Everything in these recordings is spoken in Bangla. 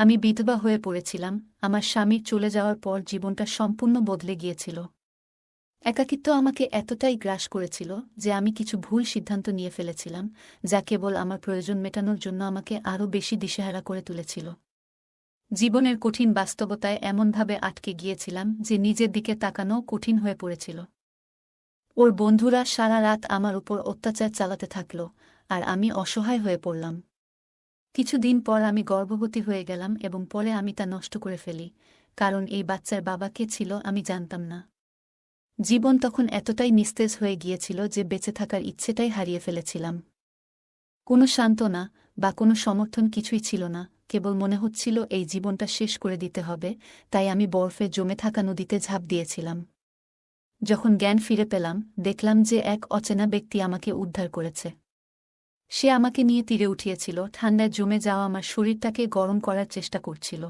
আমি বিধবা হয়ে পড়েছিলাম। আমার স্বামীর চলে যাওয়ার পর জীবনটা সম্পূর্ণ বদলে গিয়েছিল। একাকিত্ব আমাকে এতটাই গ্রাস করেছিল যে আমি কিছু ভুল সিদ্ধান্ত নিয়ে ফেলেছিলাম, যা কেবল আমার প্রয়োজন মেটানোর জন্য আমাকে আরও বেশি দিশেহারা করে তুলেছিল। জীবনের কঠিন বাস্তবতায় এমনভাবে আটকে গিয়েছিলাম যে নিজের দিকে তাকানোও কঠিন হয়ে পড়েছিল। ওর বন্ধুরা সারা রাত আমার উপর অত্যাচার চালাতে থাকল, আর আমি অসহায় হয়ে পড়লাম। কিছুদিন পর আমি গর্ভবতী হয়ে গেলাম এবং পরে আমি তা নষ্ট করে ফেলি, কারণ এই বাচ্চার বাবা কে ছিল আমি জানতাম না। জীবন তখন এতটাই নিস্তেজ হয়ে গিয়েছিল যে বেঁচে থাকার ইচ্ছেটাই হারিয়ে ফেলেছিলাম। কোনো সান্ত্বনা বা কোনো সমর্থন কিছুই ছিল না, কেবল মনে হচ্ছিল এই জীবনটা শেষ করে দিতে হবে। তাই আমি বরফে জমে থাকা নদীতে ঝাঁপ দিয়েছিলাম। যখন জ্ঞান ফিরে পেলাম, দেখলাম যে এক অচেনা ব্যক্তি আমাকে উদ্ধার করেছে। সে আমাকে নিয়ে তীরে উঠিয়েছিল, ঠান্ডায় জমে যাওয়া আমার শরীরটাকে গরম করার চেষ্টা করছিল।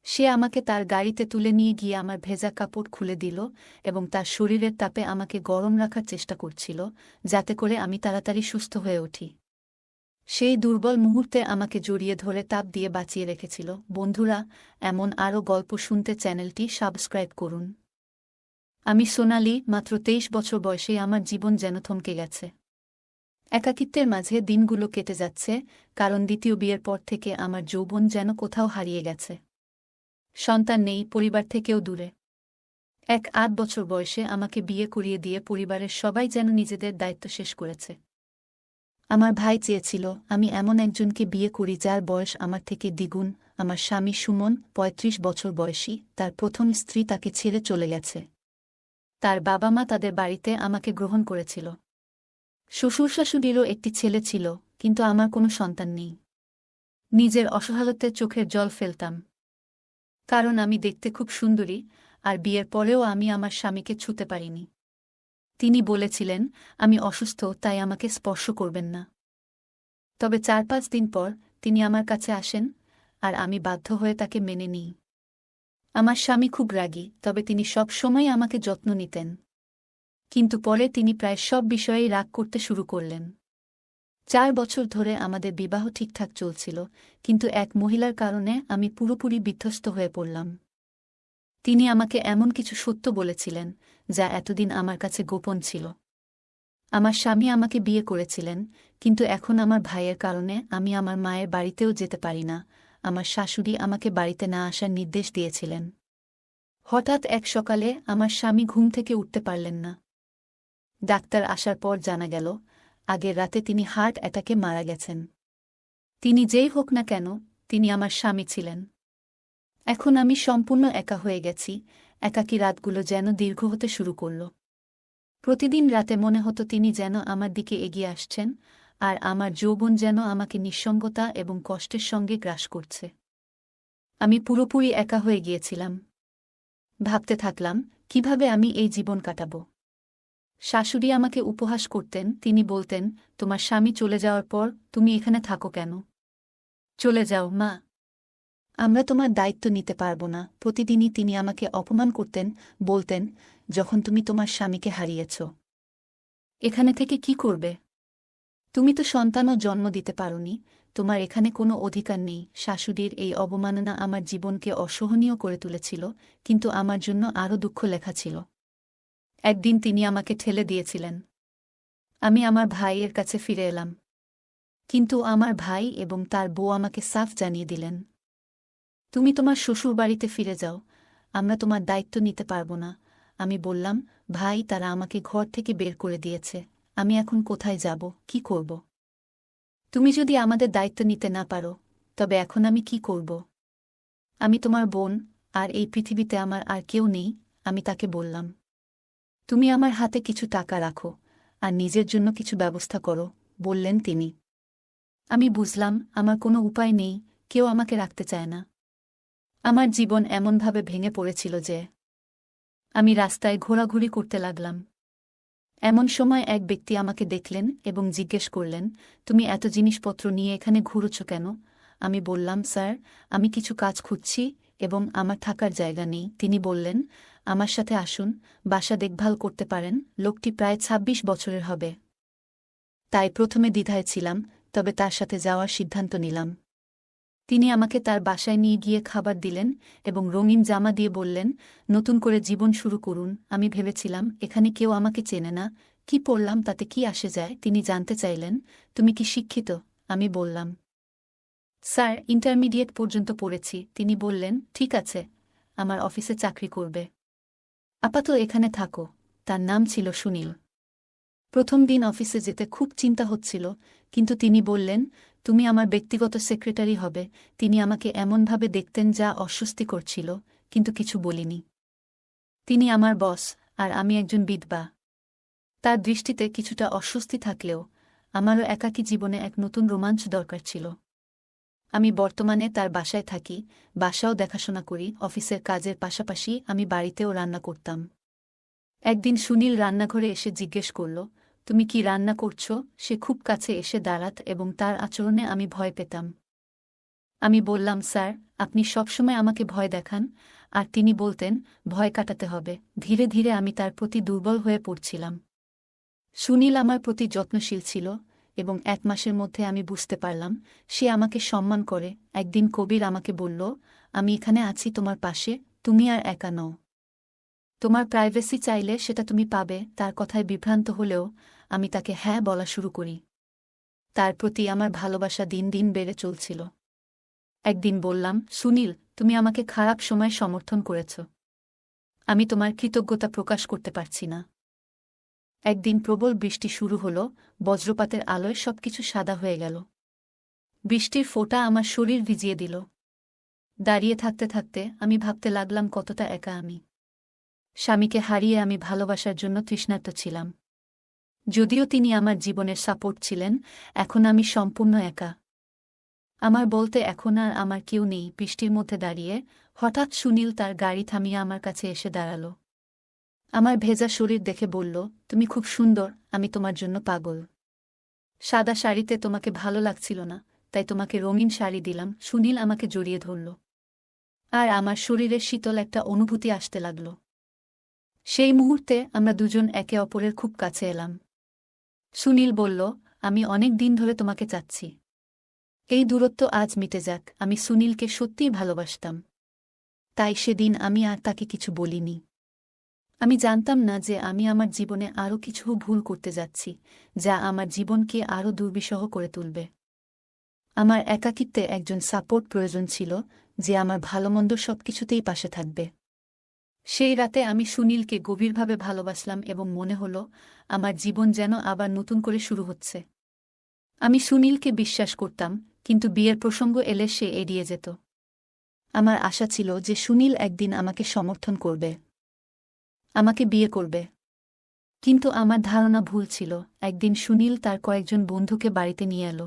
সে আমাকে তার গাড়িতে তুলে নিয়ে গিয়ে আমার ভেজা কাপড় খুলে দিল এবং তার শরীরের তাপে আমাকে গরম রাখার চেষ্টা করছিল, যাতে করে আমি তাড়াতাড়ি সুস্থ হয়ে উঠি। সেই দুর্বল মুহূর্তে আমাকে জড়িয়ে ধরে তাপ দিয়ে বাঁচিয়ে রেখেছিল। বন্ধুরা, এমন আরও গল্প শুনতে চ্যানেলটি সাবস্ক্রাইব করুন। আমি সোনালি, মাত্র 23 বছর বয়সেই আমার জীবন যেন থমকে গেছে। একাকিত্বের মাঝে দিনগুলো কেটে যাচ্ছে, কারণ দ্বিতীয় বিয়ের পর থেকে আমার যৌবন যেন কোথাও হারিয়ে গেছে। সন্তান নেই, পরিবার থেকেও দূরে। 8 বছর বয়সে আমাকে বিয়ে করিয়ে দিয়ে পরিবারের সবাই যেন নিজেদের দায়িত্ব শেষ করেছে। আমার ভাই চেয়েছিল আমি এমন একজনকে বিয়ে করি যার বয়স আমার থেকে দ্বিগুণ। আমার স্বামী সুমন 35 বছর বয়সী, তার প্রথম স্ত্রী তাকে ছেড়ে চলে গেছে। তার বাবা মা তাদের বাড়িতে আমাকে গ্রহণ করেছিল। শ্বশুর শাশুড়িরও একটি ছেলে ছিল, কিন্তু আমার কোনো সন্তান নেই। নিজের অসহায়ত্বের চোখের জল ফেলতাম, কারণ আমি দেখতে খুব সুন্দরী, আর বিয়ের পরেও আমি আমার স্বামীকে ছুঁতে পারিনি। তিনি বলেছিলেন আমি অসুস্থ, তাই আমাকে স্পর্শ করবেন না। তবে 4-5 দিন পর তিনি আমার কাছে আসেন, আর আমি বাধ্য হয়ে তাকে মেনে নিই। আমার স্বামী খুব রাগী, তবে তিনি সব সময় আমাকে যত্ন নিতেন। কিন্তু পরে তিনি প্রায় সব বিষয়েই রাগ করতে শুরু করলেন। 4 বছর ধরে আমাদের বিবাহ ঠিকঠাক চলছিল, কিন্তু এক মহিলার কারণে আমি পুরোপুরি বিধ্বস্ত হয়ে পড়লাম। তিনি আমাকে এমন কিছু সত্য বলেছিলেন যা এতদিন আমার কাছে গোপন ছিল। আমার স্বামী আমাকে বিয়ে করেছিলেন, কিন্তু এখন আমার ভাইয়ের কারণে আমি আমার মায়ের বাড়িতেও যেতে পারি না। আমার শাশুড়ি আমাকে বাড়িতে না আসার নির্দেশ দিয়েছিলেন। হঠাৎ এক সকালে আমার স্বামী ঘুম থেকে উঠতে পারলেন না। ডাক্তার আসার পর জানা গেল আগের রাতে তিনি হার্ট অ্যাটাকে মারা গেছেন। তিনি যেই হোক না কেন, তিনি আমার স্বামী ছিলেন। এখন আমি সম্পূর্ণ একা হয়ে গেছি। একাকী রাতগুলো যেন দীর্ঘ হতে শুরু করল। প্রতিদিন রাতে মনে হতো তিনি যেন আমার দিকে এগিয়ে আসছেন, আর আমার যৌবন যেন আমাকে নিঃসঙ্গতা এবং কষ্টের সঙ্গে গ্রাস করছে। আমি পুরোপুরি একা হয়ে গিয়েছিলাম। ভাবতে থাকলাম কিভাবে আমি এই জীবন কাটাব। শাশুড়ি আমাকে উপহাস করতেন, তিনি বলতেন, তোমার স্বামী চলে যাওয়ার পর তুমি এখানে থাকো কেন? চলে যাও মা, আমরা তোমার দায়িত্ব নিতে পারব না। প্রতিদিনই তিনি আমাকে অপমান করতেন, বলতেন, যখন তুমি তোমার স্বামীকে হারিয়েছ, এখানে থেকে কি করবে? তুমি তো সন্তানও জন্ম দিতে পারোনি, তোমার এখানে কোনো অধিকার নেই। শাশুড়ির এই অবমাননা আমার জীবনকে অসহনীয় করে তুলেছিল, কিন্তু আমার জন্য আরও দুঃখ লেখা ছিল। একদিন তিনি আমাকে ঠেলে দিয়েছিলেন। আমি আমার ভাইয়ের কাছে ফিরে এলাম, কিন্তু আমার ভাই এবং তার বউ আমাকে সাফ জানিয়ে দিলেন, তুমি তোমার শ্বশুর বাড়িতে ফিরে যাও, আমরা তোমার দায়িত্ব নিতে পারব না। আমি বললাম, ভাই, তারা আমাকে ঘর থেকে বের করে দিয়েছে, আমি এখন কোথায় যাব, কি করব? তুমি যদি আমাদের দায়িত্ব নিতে না পারো, তবে এখন আমি কি করব? আমি তোমার বোন, আর এই পৃথিবীতে আমার আর কেউ নেই। আমি তাকে বললাম, তুমি আমার হাতে কিছু টাকা রাখো, আর নিজের জন্য কিছু ব্যবস্থা করো, বললেন তিনি। আমি বুঝলাম আমার কোনো উপায় নেই, কেউ আমাকে রাখতে চায় না। আমার জীবন এমনভাবে ভেঙে পড়েছিল যে আমি রাস্তায় ঘোরাঘুরি করতে লাগলাম। এমন সময় এক ব্যক্তি আমাকে দেখলেন এবং জিজ্ঞেস করলেন, তুমি এত জিনিসপত্র নিয়ে এখানে ঘুরোছ কেন? আমি বললাম, স্যার, আমি কিছু কাজ খুঁজছি এবং আমার থাকার জায়গা নেই। তিনি বললেন, আমার সাথে আসুন, বাসা দেখভাল করতে পারেন। লোকটি প্রায় 26 বছরের হবে। তাই প্রথমে দ্বিধায় ছিলাম, তবে তার সাথে যাওয়ার সিদ্ধান্ত নিলাম। তিনি আমাকে তার বাসায় নিয়ে গিয়ে খাবার দিলেন এবং রঙিন জামা দিয়ে বললেন, নতুন করে জীবন শুরু করুন। আমি ভেবেছিলাম এখানে কেউ আমাকে চেনে না, কি পড়লাম তাতে কি আসে যায়। তিনি জানতে চাইলেন, তুমি কি শিক্ষিত? আমি বললাম, স্যার, ইন্টারমিডিয়েট পর্যন্ত পড়েছি। তিনি বললেন, ঠিক আছে, আমার অফিসে চাকরি করবে। আপাতত এখানে থাকো। তার নাম ছিল সুনীল। প্রথম দিন অফিসে যেতে খুব চিন্তা হচ্ছিল, কিন্তু তিনি বললেন, তুমি আমার ব্যক্তিগত সেক্রেটারি হবে। তিনি আমাকে এমনভাবে দেখতেন যা অস্বস্তি করছিল, কিন্তু কিছু বলিনি। তিনি আমার বস, আর আমি একজন বিধবা। তার দৃষ্টিতে কিছুটা অস্বস্তি থাকলেও আমারও একাকী জীবনে এক নতুন রোমাঞ্চ দরকার ছিল। আমি বর্তমানে তার বাসায় থাকি, বাসাও দেখাশোনা করি। অফিসের কাজের পাশাপাশি আমি বাড়িতেও রান্না করতাম। একদিন সুনীল রান্নাঘরে এসে জিজ্ঞেস করল, তুমি কি রান্না করছ? সে খুব কাছে এসে দাঁড়াত এবং তার আচরণে আমি ভয় পেতাম। আমি বললাম, স্যার, আপনি সবসময় আমাকে ভয় দেখান। আর তিনি বলতেন, ভয় কাটাতে হবে। ধীরে ধীরে আমি তার প্রতি দুর্বল হয়ে পড়ছিলাম। সুনীল আমার প্রতি যত্নশীল ছিল এবং 1 মাসের মধ্যে আমি বুঝতে পারলাম সে আমাকে সম্মান করে। একদিন কবির আমাকে বলল, আমি এখানে আছি তোমার পাশে, তুমি আর একা নও। তোমার প্রাইভেসি চাইলে সেটা তুমি পাবে। তার কথায় বিভ্রান্ত হলেও আমি তাকে হ্যাঁ বলা শুরু করি। তার প্রতি আমার ভালোবাসা দিন দিন বেড়ে চলছিল। একদিন বললাম, সুনীল, তুমি আমাকে খারাপ সময় সমর্থন করেছ। আমি তোমার কৃতজ্ঞতা প্রকাশ করতে পারছি না। একদিন প্রবল বৃষ্টি শুরু হল, বজ্রপাতের আলোয় সবকিছু সাদা হয়ে গেল। বৃষ্টির ফোঁটা আমার শরীর ভিজিয়ে দিল। দাঁড়িয়ে থাকতে থাকতে আমি ভাবতে লাগলাম কতটা একা আমি। স্বামীকে হারিয়ে আমি ভালোবাসার জন্য তৃষ্ণার্ত ছিলাম। যদিও তিনি আমার জীবনের সাপোর্ট ছিলেন, এখন আমি সম্পূর্ণ একা। আমার বলতে এখন আর আমার কেউ নেই। বৃষ্টির মধ্যে দাঁড়িয়ে হঠাৎ সুনীল তার গাড়ি থামিয়ে আমার কাছে এসে দাঁড়াল। আমার ভেজা শরীর দেখে বলল, তুমি খুব সুন্দর, আমি তোমার জন্য পাগল। সাদা শাড়িতে তোমাকে ভালো লাগছিল না, তাই তোমাকে রঙিন শাড়ি দিলাম। সুনীল আমাকে জড়িয়ে ধরল, আর আমার শরীরে শীতল একটা অনুভূতি আসতে লাগল। সেই মুহূর্তে আমরা দুজন একে অপরের খুব কাছে এলাম। সুনীল বলল, আমি অনেক দিন ধরে তোমাকে চাচ্ছি। এই দূরত্ব আজ মিটে যাক। আমি সুনীলকে সত্যিই ভালোবাসতাম, তাই সেদিন আমি আর তাকে কিছু বলিনি। আমি জানতাম না যে আমি আমার জীবনে আরও কিছু ভুল করতে যাচ্ছি, যা আমার জীবনকে আরও দুর্বিষহ করে তুলবে। আমার একাকিত্বে একজন সাপোর্ট প্রয়োজন ছিল, যে আমার ভালোমন্দ সবকিছুতেই পাশে থাকবে। সেই রাতে আমি সুনীলকে গভীরভাবে ভালোবাসলাম এবং মনে হল আমার জীবন যেন আবার নতুন করে শুরু হচ্ছে। আমি সুনীলকে বিশ্বাস করতাম, কিন্তু বিয়ের প্রসঙ্গ এলে সে এড়িয়ে যেত। আমার আশা ছিল যে সুনীল একদিন আমাকে সমর্থন করবে, আমাকে বিয়ে করবে। কিন্তু আমার ধারণা ভুল ছিল। একদিন সুনীল তার কয়েকজন বন্ধুকে বাড়িতে নিয়ে এলো।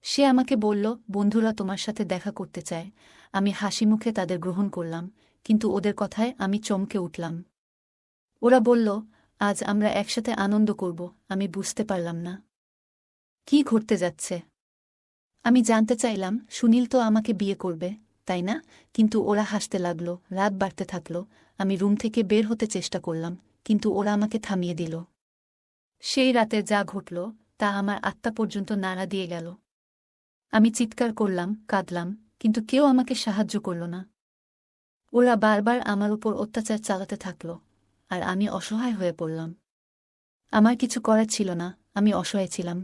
সে আমাকে বলল, বন্ধুরা তোমার সাথে দেখা করতে চায়। আমি হাসিমুখে তাদের গ্রহণ করলাম, কিন্তু ওদের কথায় আমি চমকে উঠলাম। ওরা বলল, আজ আমরা একসাথে আনন্দ করব। আমি বুঝতে পারলাম না কি ঘটতে যাচ্ছে। আমি জানতে চাইলাম, সুনীল তো আমাকে বিয়ে করবে, তাই না? কিন্তু ওরা হাসতে লাগল। রাত বাড়তে থাকল। আমি রুম থেকে বের হতে চেষ্টা করলাম, কিন্তু ওরা আমাকে থামিয়ে দিল। সেই রাতে যা ঘটল তা আমার আত্মা পর্যন্ত নাড়া দিয়ে গেল। আমি চিৎকার করলাম, কাঁদলাম, কিন্তু কেউ আমাকে সাহায্য করল না। ওরা বারবার আমার উপর অত্যাচার চালাতে থাকল, আর আমি অসহায় হয়ে পড়লাম। আমার কিছু করার ছিল না, আমি অসহায় ছিলাম।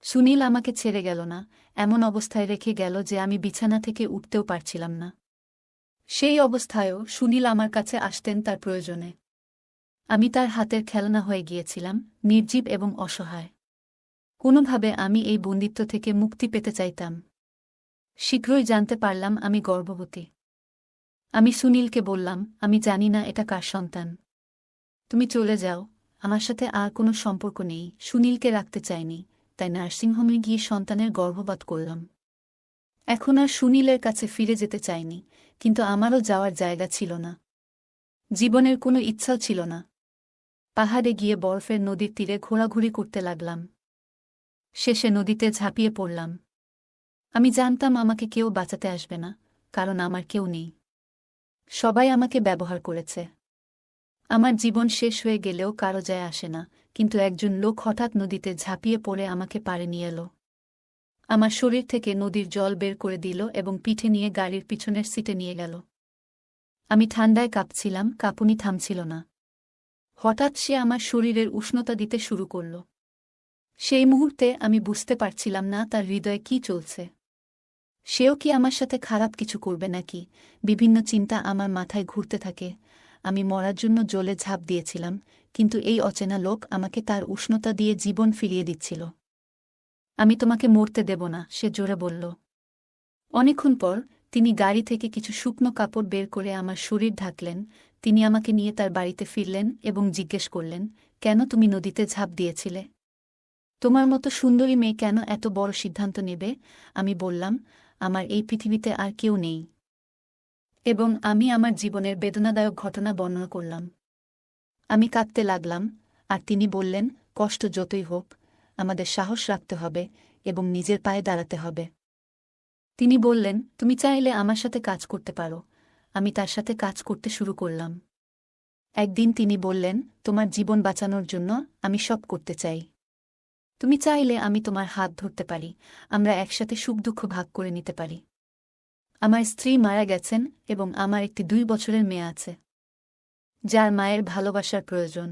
সুনীল আমাকে ছেড়ে গেল না, এমন অবস্থায় রেখে গেল যে আমি বিছানা থেকে উঠতেও পারছিলাম না। সেই অবস্থায়ও সুনীল আমার কাছে আসতেন তার প্রয়োজনে। আমি তার হাতের খেলনা হয়ে গিয়েছিলাম, নির্জীব এবং অসহায়। কোনোভাবে আমি এই বন্দিত্ব থেকে মুক্তি পেতে চাইতাম। শীঘ্রই জানতে পারলাম আমি গর্ভবতী। আমি সুনীলকে বললাম, আমি জানি না এটা কার সন্তান। তুমি চলে যাও, আমার সাথে আর কোনো সম্পর্ক নেই। সুনীলকে রাখতে চাইনি, তাই নার্সিংহোমে গিয়ে সন্তানের গর্ভপাত করলাম। এখন আর সুনীলের কাছে ফিরে যেতে চাইনি, কিন্তু আমারও যাওয়ার জায়গা ছিল না। জীবনের কোনো ইচ্ছাও ছিল না। পাহাড়ে গিয়ে বরফের নদীর তীরে ঘোরাঘুরি করতে লাগলাম। শেষে নদীতে ঝাঁপিয়ে পড়লাম। আমি জানতাম আমাকে কেউ বাঁচাতে আসবে না, কারণ আমার কেউ নেই। সবাই আমাকে ব্যবহার করেছে। আমার জীবন শেষ হয়ে গেলেও কারো যায় আসে না, কিন্তু একজন লোক হঠাৎ নদীতে ঝাঁপিয়ে পড়ে আমাকে পাড়ে নিয়ে এলো। আমার শরীর থেকে নদীর জল বের করে দিল এবং পিঠে নিয়ে গাড়ির পিছনের সিটে নিয়ে গেল। আমি ঠান্ডায় কাঁপছিলাম, কাঁপুনি থামছিল না। হঠাৎ সে আমার শরীরের উষ্ণতা দিতে শুরু করল। সেই মুহূর্তে আমি বুঝতে পারছিলাম না তার হৃদয়ে কী চলছে। সেও কি আমার সাথে খারাপ কিছু করবে নাকি? বিভিন্ন চিন্তা আমার মাথায় ঘুরতে থাকে। আমি মরার জন্য জলে ঝাঁপ দিয়েছিলাম, কিন্তু এই অচেনা লোক আমাকে তার উষ্ণতা দিয়ে জীবন ফিরিয়ে দিচ্ছিল। আমি তোমাকে মরতে দেব না, সে জোরে বলল। অনেকক্ষণ পর তিনি গাড়ি থেকে কিছু শুকনো কাপড় বের করে আমার শরীর ঢাকলেন। তিনি আমাকে নিয়ে তার বাড়িতে ফিরলেন এবং জিজ্ঞেস করলেন, কেন তুমি নদীতে ঝাঁপ দিয়েছিলে? তোমার মতো সুন্দরী মেয়ে কেন এত বড় সিদ্ধান্ত নেবে? আমি বললাম, আমার এই পৃথিবীতে আর কেউ নেই। এবং আমি আমার জীবনের বেদনাদায়ক ঘটনা বর্ণনা করলাম। আমি কাঁদতে লাগলাম, আর তিনি বললেন, কষ্ট যতই হোক, আমাদের সাহস রাখতে হবে এবং নিজের পায়ে দাঁড়াতে হবে। তিনি বললেন, তুমি চাইলে আমার সাথে কাজ করতে পারো। আমি তার সাথে কাজ করতে শুরু করলাম। একদিন তিনি বললেন, তোমার জীবন বাঁচানোর জন্য আমি সব করতে চাই। তুমি চাইলে আমি তোমার হাত ধরতে পারি, আমরা একসাথে সুখ দুঃখ ভাগ করে নিতে পারি। আমার স্ত্রী মারা গেছেন এবং আমার একটি 2 বছরের মেয়ে আছে, যার মায়ের ভালোবাসার প্রয়োজন।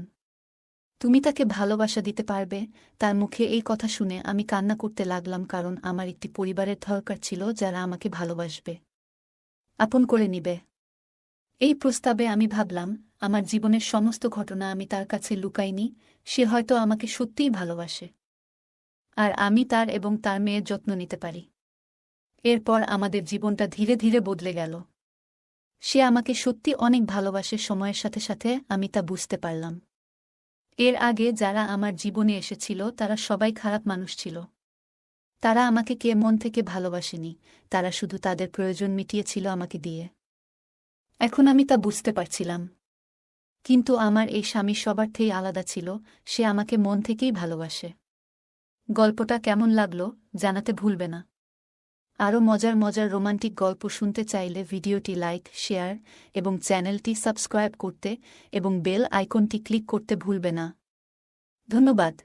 তুমি তাকে ভালোবাসা দিতে পারবে? তার মুখে এই কথা শুনে আমি কান্না করতে লাগলাম, কারণ আমার একটি পরিবারের দরকার ছিল যারা আমাকে ভালোবাসবে, আপন করে নিবে। এই প্রস্তাবে আমি ভাবলাম, আমার জীবনের সমস্ত ঘটনা আমি তার কাছে লুকাইনি। সে হয়তো আমাকে সত্যিই ভালোবাসে, আর আমি তার এবং তার মেয়ের যত্ন নিতে পারি। এরপর আমাদের জীবনটা ধীরে ধীরে বদলে গেল। সে আমাকে সত্যি অনেক ভালোবাসে। সময়ের সাথে সাথে আমি তা বুঝতে পারলাম। এর আগে যারা আমার জীবনে এসেছিল তারা সবাই খারাপ মানুষ ছিল। তারা আমাকে কে মন থেকে ভালোবাসেনি, তারা শুধু তাদের প্রয়োজন মিটিয়েছিল আমাকে দিয়ে। এখন আমি তা বুঝতে পারছিলাম। কিন্তু আমার এই স্বামী সবার থেকেই আলাদা ছিল। সে আমাকে মন থেকেই ভালোবাসে। গল্পটা কেমন লাগলো জানাতে ভুলবে না। আরও মজার মজার রোমান্টিক গল্প শুনতে চাইলে ভিডিওটি লাইক, শেয়ার এবং চ্যানেলটি সাবস্ক্রাইব করতে এবং বেল আইকনটি ক্লিক করতে ভুলবে না। ধন্যবাদ।